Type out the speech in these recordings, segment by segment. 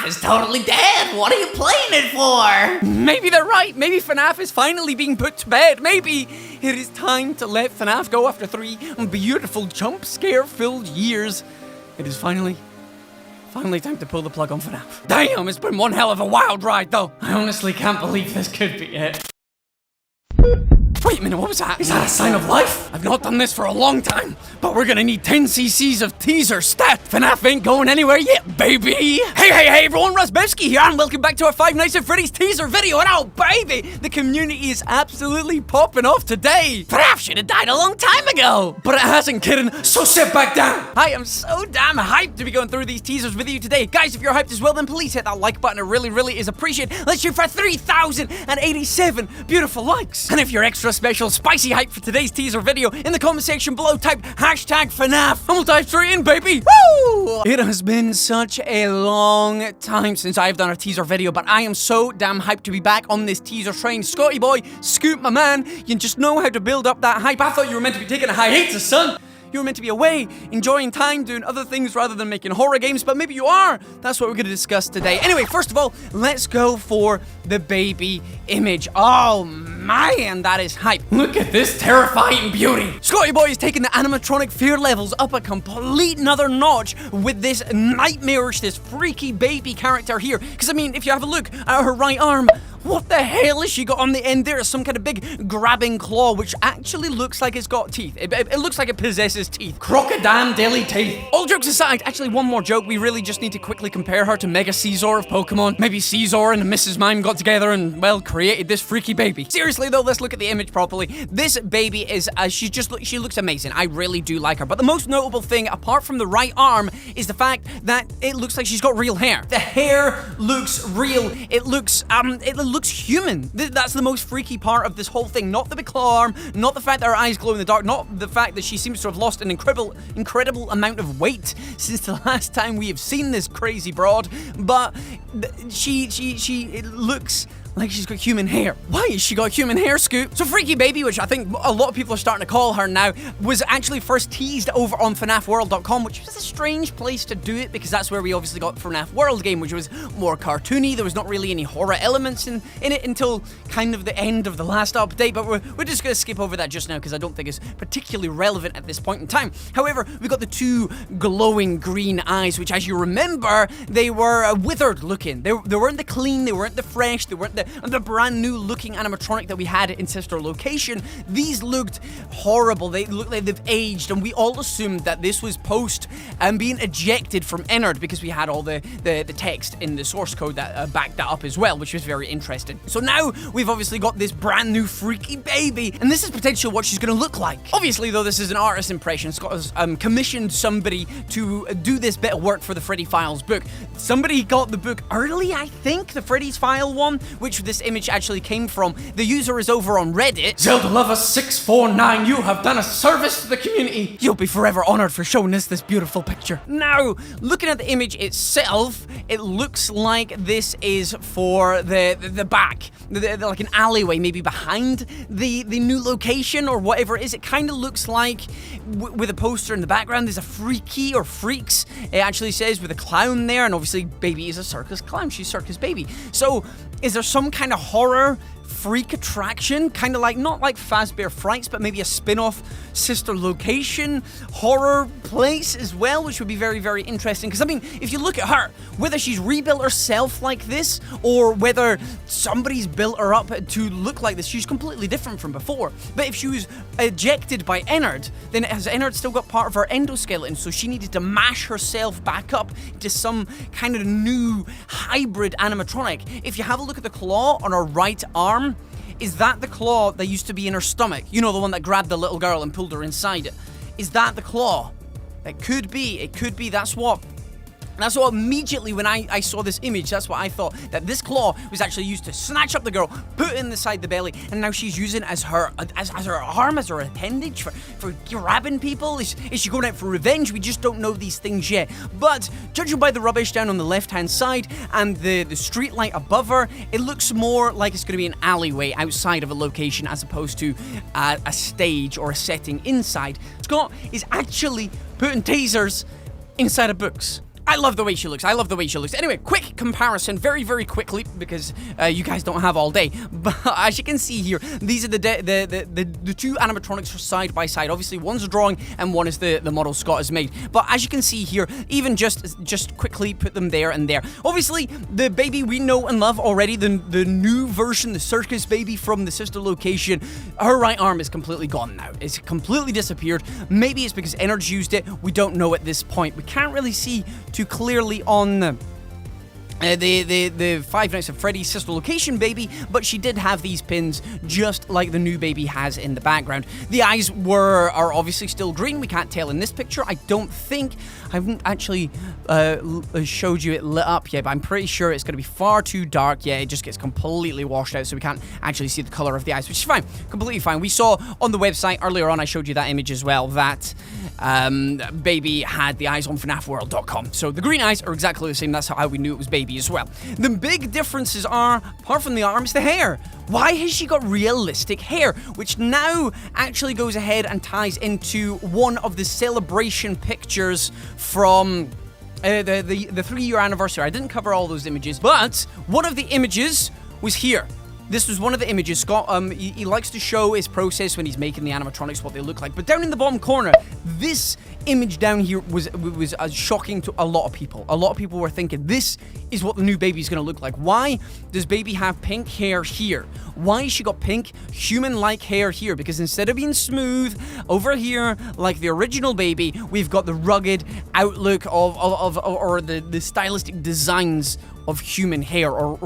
is totally dead. What are you playing it for? Maybe they're right. Maybe FNAF is finally being put to bed. Maybe it is time to let FNAF go after 3 beautiful jump scare-filled years. It is finally time to pull the plug on FNAF. Damn, it's been one hell of a wild ride, though. I honestly can't believe this could be it. Wait a minute, what was that? Is that a sign of life? I've not done this for a long time, but we're gonna need 10 cc's of teaser stat. FNAF ain't going anywhere yet, baby. Hey everyone, Razzbowski here, and welcome back to our Five Nights at Freddy's teaser video. And oh baby, the community is absolutely popping off today. FNAF should have died a long time ago. But it hasn't, kidden, so sit back down. I am so damn hyped to be going through these teasers with you today. Guys, if you're hyped as well, then please hit that like button. It really is appreciated. Let's shoot for 3,087 beautiful likes. And if you're extra special spicy hype for today's teaser video, in the comment section below type #FNAF and we'll dive straight in, baby. Woo! It has been such a long time since I've done a teaser video, but I am so damn hyped to be back on this teaser train. Scotty boy, Scoop my man, you just know how to build up that hype. I thought you were meant to be taking a hiatus, son. You were meant to be away, enjoying time, doing other things rather than making horror games, but maybe you are. That's what we're going to discuss today. Anyway, first of all, let's go for the baby image. Oh man, that is hype. Look at this terrifying beauty. Scotty boy is taking the animatronic fear levels up a complete another notch with this nightmarish, this freaky baby character here. Because I mean, if you have a look at her right arm, what the hell has she got on the end there? Some kind of big grabbing claw, which actually looks like it's got teeth. It looks like it possesses teeth. Crocodile daily teeth. All jokes aside, actually one more joke. We really just need to quickly compare her to Mega Caesar of Pokemon. Maybe Caesar and Mrs. Mime got together and, well, created this freaky baby. Seriously though, let's look at the image properly. This baby is, she looks amazing. I really do like her. But the most notable thing, apart from the right arm, is the fact that it looks like she's got real hair. The hair looks real. It looks human. That's the most freaky part of this whole thing. Not the big claw arm, not the fact that her eyes glow in the dark, not the fact that she seems to have lost an incredible amount of weight since the last time we have seen this crazy broad, but it looks like she's got human hair. Why has she got human hair, Scoop? So Freaky Baby, which I think a lot of people are starting to call her now, was actually first teased over on FNAFworld.com, which was a strange place to do it because that's where we obviously got FNAF World game, which was more cartoony. There was not really any horror elements in it until kind of the end of the last update, but we're just going to skip over that just now because I don't think it's particularly relevant at this point in time. However, we got the two glowing green eyes, which, as you remember, they were withered looking. They weren't the clean, they weren't the fresh, they weren't the brand new looking animatronic that we had in Sister Location. These looked horrible. They looked like they've aged, and we all assumed that this was post being ejected from Ennard because we had all the text in the source code that backed that up as well, which was very interesting. So now we've obviously got this brand new freaky baby, and this is potentially what she's going to look like. Obviously, though, this is an artist impression. Scott has commissioned somebody to do this bit of work for the Freddy Files book. Somebody got the book early, I think, the Freddy's File one, which this image actually came from. The user is over on Reddit. Zelda Lover 649, you have done a service to the community. You'll be forever honored for showing us this beautiful picture. Now, looking at the image itself, it looks like this is for the back, like an alleyway, maybe behind the new location or whatever it is. It kind of looks like, with a poster in the background, there's a freaky or freaks, it actually says, with a clown there, and obviously baby is a circus clown. She's circus baby. So is there some kind of horror freak attraction, kind of like, not like Fazbear Frights, but maybe a spin-off Sister Location horror place as well, which would be very interesting? Because I mean, if you look at her, whether she's rebuilt herself like this or whether somebody's built her up to look like this, she's completely different from before. But if she was ejected by Ennard, then has Ennard still got part of her endoskeleton, so she needed to mash herself back up to some kind of new hybrid animatronic. If you have a look at the claw on her right arm, is that the claw that used to be in her stomach? You know, the one that grabbed the little girl and pulled her inside it. Is that the claw? It could be. It could be. That's what immediately when I saw this image, that's what I thought. That this claw was actually used to snatch up the girl, put it inside the belly, and now she's using it as her arm, as her appendage for grabbing people. Is she going out for revenge? We just don't know these things yet. But judging by the rubbish down on the left-hand side and the street light above her, it looks more like it's going to be an alleyway outside of a location as opposed to a stage or a setting inside. Scott is actually putting tasers inside of books. I love the way she looks. I love the way she looks. Anyway, quick comparison, very, very quickly, because you guys don't have all day. But as you can see here, these are the two animatronics side by side. Obviously, one's a drawing and one is the model Scott has made. But as you can see here, even just quickly put them there and there. Obviously, the baby we know and love already, the new version, the circus baby from the Sister Location, her right arm is completely gone now. It's completely disappeared. Maybe it's because Energy used it. We don't know at this point. We can't really see too clearly on the Five Nights at Freddy's Sister Location baby, but she did have these pins just like the new baby has in the background. The eyes are obviously still green. We can't tell in this picture. I don't think I haven't actually showed you it lit up yet, but I'm pretty sure it's going to be far too dark. Yeah, it just gets completely washed out, so we can't actually see the color of the eyes, which is fine, completely fine. We saw on the website earlier on, I showed you that image as well, that baby had the eyes on FNAFworld.com. So the green eyes are exactly the same. That's how we knew it was baby as well. The big differences are, apart from the arms, the hair. Why has she got realistic hair? Which now actually goes ahead and ties into one of the celebration pictures from the 3-year anniversary. I didn't cover all those images, but one of the images was here. This was one of the images. Scott, he likes to show his process when he's making the animatronics, what they look like. But down in the bottom corner, this image down here was shocking to a lot of people. A lot of people were thinking, this is what the new baby's going to look like. Why does baby have pink hair here? Why has she got pink, human-like hair here? Because instead of being smooth over here, like the original baby, we've got the rugged outlook or the stylistic designs of human hair, or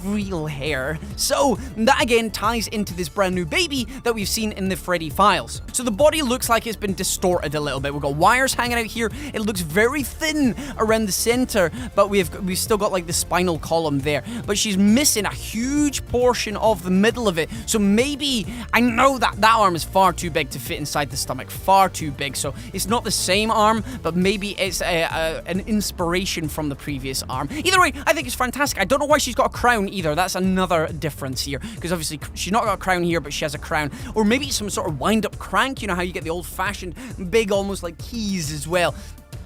real hair. So that again ties into this brand new baby that we've seen in the Freddy files. So the body looks like it's been distorted a little bit. We've got wires hanging out here. It looks very thin around the center, but we've still got like the spinal column there. But she's missing a huge portion of the middle of it. So maybe, I know that arm is far too big to fit inside the stomach, far too big. So it's not the same arm, but maybe it's an inspiration from the previous arm. Either way, I think it's fantastic. I don't know why she's got a crown either. That's another difference here, because obviously she's not got a crown here, but she has a crown. Or maybe it's some sort of wind-up crank. You know how you get the old-fashioned big, almost like keys as well.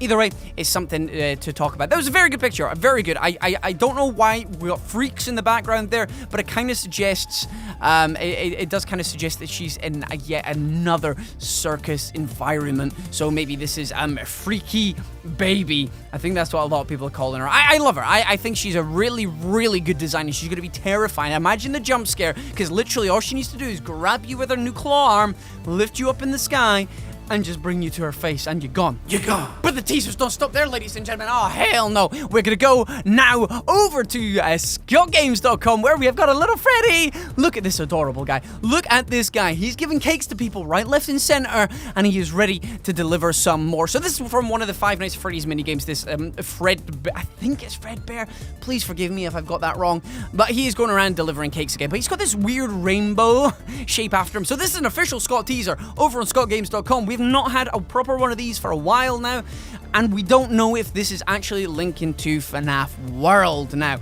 Either way, it's something to talk about. That was a very good picture, very good. I don't know why we got freaks in the background there, but it kind of suggests, it does kind of suggest that she's in yet another circus environment. So maybe this is a freaky baby. I think that's what a lot of people are calling her. I love her. I think she's a really, really good design, and she's going to be terrifying. Imagine the jump scare, because literally all she needs to do is grab you with her new claw arm, lift you up in the sky, and just bring you to her face, and you're gone. You're gone. But the teasers don't stop there, ladies and gentlemen. Oh, hell no. We're gonna go now over to ScottGames.com, where we have got a little Freddy. Look at this adorable guy. Look at this guy. He's giving cakes to people right, left, and center, and he is ready to deliver some more. So this is from one of the Five Nights at Freddy's minigames. This I think it's Fred Bear. Please forgive me if I've got that wrong. But he is going around delivering cakes again. But he's got this weird rainbow shape after him. So this is an official Scott teaser over on ScottGames.com. We've not had a proper one of these for a while now, and we don't know if this is actually linking to FNAF World now.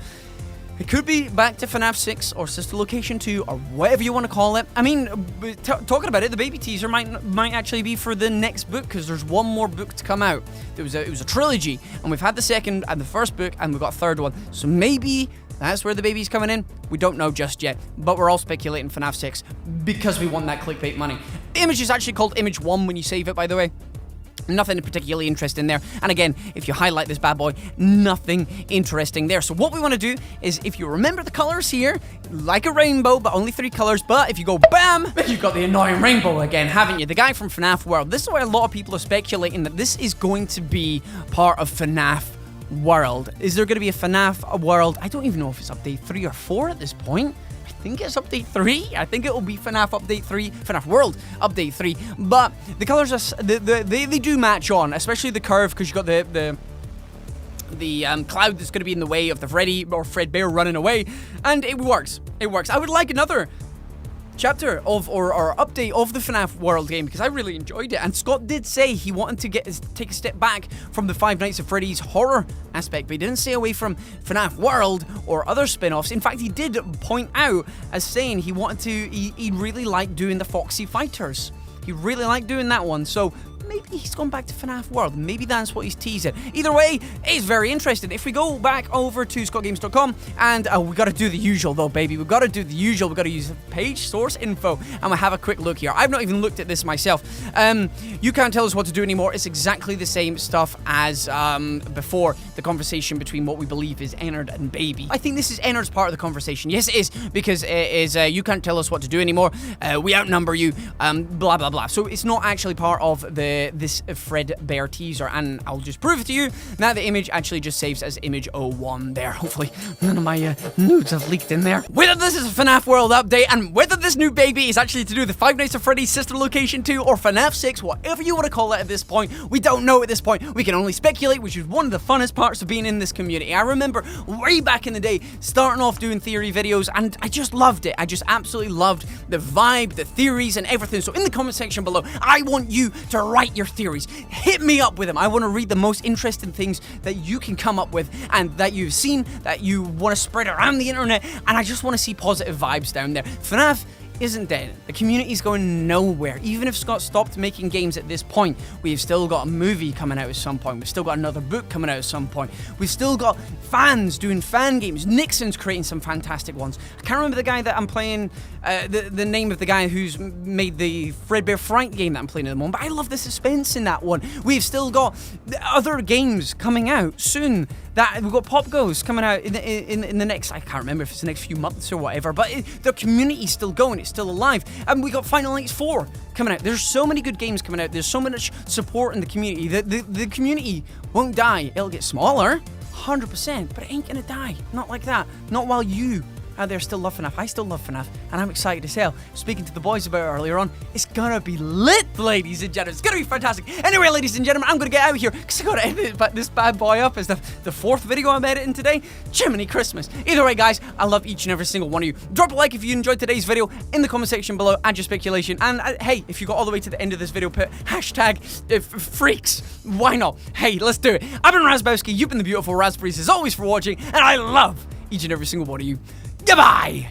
It could be back to FNAF 6 or Sister Location 2 or whatever you want to call it. I mean, talking about it, the baby teaser might actually be for the next book, because there's one more book to come out. It was a trilogy, and we've had the second and the first book, and we've got a third one. So maybe that's where the baby's coming in. We don't know just yet, but we're all speculating FNAF 6 because we want that clickbait money. The image is actually called Image 1 when you save it, by the way. Nothing particularly interesting there. And again, if you highlight this bad boy, nothing interesting there. So what we want to do is, if you remember the colors here, like a rainbow, but only 3 colors. But if you go bam, you've got the annoying rainbow again, haven't you? The guy from FNAF World. This is where a lot of people are speculating that this is going to be part of FNAF World. Is there going to be a FNAF World? I don't even know if it's update 3 or 4 at this point. I think it's update 3. I think it will be FNAF update 3, FNAF World update 3. But the colors are they do match on, especially the curve, because you got the cloud that's going to be in the way of the Freddy or Fred Bear running away, and it works. It works. I would like another chapter of or update of the FNAF World game, because I really enjoyed it, and Scott did say he wanted to take a step back from the Five Nights at Freddy's horror aspect, but he didn't stay away from FNAF World or other spin-offs. In fact, he did point out as saying he wanted to, he really liked doing the Foxy Fighters. He really liked doing that one, so maybe he's gone back to FNAF World. Maybe that's what he's teasing. Either way, it's very interesting. If we go back over to scottgames.com, and we got to do the usual, though, baby. We've got to do the usual. We've got to use page source info, and we'll have a quick look here. I've not even looked at this myself. You can't tell us what to do anymore. It's exactly the same stuff as before, the conversation between what we believe is Ennard and Baby. I think this is Ennard's part of the conversation. Yes, it is, because it is, you can't tell us what to do anymore. We outnumber you, blah, blah, blah. So it's not actually part of this Fred Bear teaser, and I'll just prove it to you. Now the image actually just saves as image 01 there. Hopefully none of my nudes have leaked in there. Whether this is a FNAF World update, and whether this new baby is actually to do the Five Nights at Freddy's Sister Location 2 or FNAF 6, whatever you want to call it at this point, we don't know at this point. We can only speculate, which is one of the funnest parts of being in this community. I remember way back in the day starting off doing theory videos, and I just loved it. I just absolutely loved the vibe, the theories, and everything. So in the comment section below, I want you to write your theories. Hit me up with them. I want to read the most interesting things that you can come up with and that you've seen, that you want to spread around the internet, and I just want to see positive vibes down there. FNAF isn't dead. The community's going nowhere. Even if Scott stopped making games at this point, we've still got a movie coming out at some point. We've still got another book coming out at some point. We've still got fans doing fan games. Nixon's creating some fantastic ones. I can't remember the guy that I'm playing, the name of the guy who's made the Fredbear Fright game that I'm playing at the moment, but I love the suspense in that one. We've still got other games coming out soon. That we've got Pop Goes coming out in the next, I can't remember if it's the next few months or whatever, but the community's still going, it's still alive. And we got Final Nights 4 coming out. There's so many good games coming out. There's so much support in the community. The community won't die. It'll get smaller, 100%, but it ain't gonna die. Not like that. Not while you out there still love FNAF. I still love FNAF, and I'm excited as hell. Speaking to the boys about it earlier on, it's gonna be lit, ladies and gentlemen. It's gonna be fantastic. Anyway, ladies and gentlemen, I'm gonna get out of here because I gotta edit this bad boy up as the fourth video I'm editing today. Jiminy Christmas. Either way, guys, I love each and every single one of you. Drop a like if you enjoyed today's video in the comment section below. Add your speculation, and hey, if you got all the way to the end of this video, put hashtag freaks. Why not? Hey, let's do it. I've been Razzbowski. You've been the beautiful Raspberries as always for watching, and I love each and every single one of you. Goodbye!